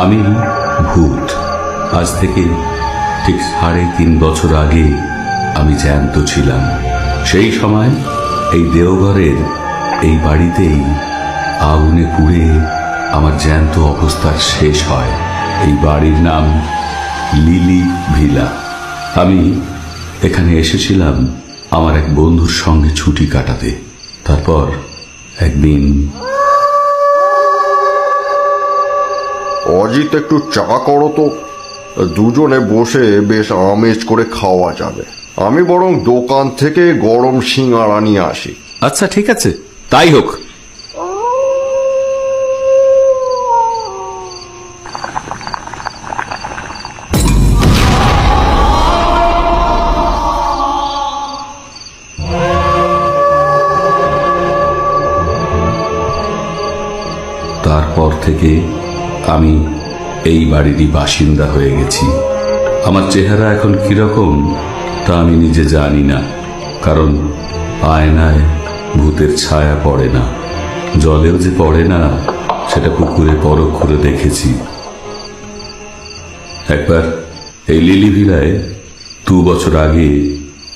আমি ভূত। আজ থেকে ঠিক 3.5 বছর আগে আমি জ্যান্ত ছিলাম। সেই সময় এই দেওঘরের এই বাড়িতেই আগুনে পুড়ে আমার জ্যান্ত অবস্থার শেষ হয়। এই বাড়ির নাম লিলি ভিলা। আমি এখানে এসেছিলাম আমার এক বন্ধুর সঙ্গে ছুটি কাটাতে। তারপর একদিন অজিত, একটু চা করো তো, দুজনে বসে বেশ আমেজ করে খাওয়া যাবে। আমি বরং দোকান থেকে গরম সিঙাড়া নিয়ে আসি। আচ্ছা, ঠিক আছে, তাই হোক। তারপর থেকে আমি এই বাড়িরই বাসিন্দা হয়ে গেছি। আমার চেহারা এখন কিরকম তা আমি নিজে জানি না, কারণ আয়নায় ভূতের ছায়া পড়ে না, জলেও যে পড়ে না সেটা পুকুরে পরখ করে দেখেছি। একবার এই লিলি ভিলায় 2 বছর আগে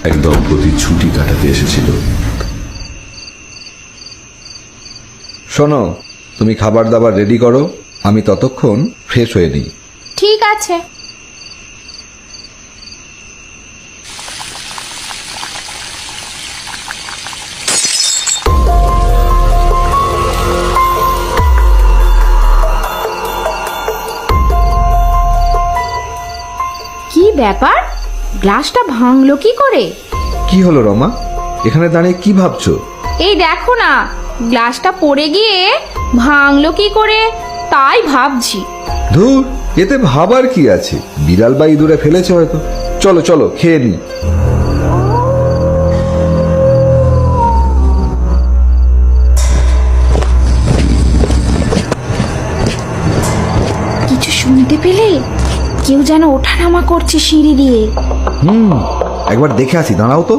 এক দম্পতি ছুটি কাটাতে এসেছিল। শোনো, তুমি খাবার দাবার রেডি করো, আমি ততক্ষণ ফ্রেশ হয়ে নিই। ঠিক আছে। কি ব্যাপার, গ্লাসটা ভাঙলো কি করে? কি হলো রমা, এখানে দাঁড়িয়ে কি ভাবছো? এই দেখো না, গ্লাসটা পড়ে গিয়ে ভাঙলো কি করে তাই ভাবছি। ধুর, এতে ভাবার কি আছে, বিড়াল বা ইঁদুরে ফেলেছে হয়তো। চলো চলো, খেয়ে নি। কিছু শুনতে পেলে? কেউ যেন ওঠানামা করছে সিঁড়ি দিয়ে। একবার দেখে আসি, দাঁড়াও তো।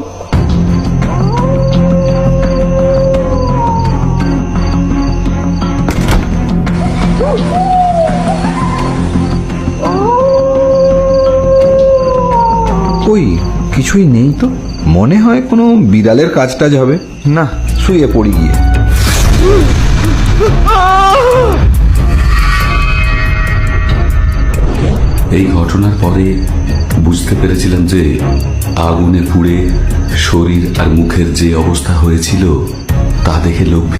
কই, কিছুই নেই তো। মনে হয় কোনো বিড়ালের কাজ টাজ হবে। না, শুয়ে পড়ি গিয়ে। এই ঘটনার পরে বুঝতে পেরেছিলাম যে আগুনে পুড়ে শরীর আর মুখের যে অবস্থা হয়েছিল তা দেখে লোক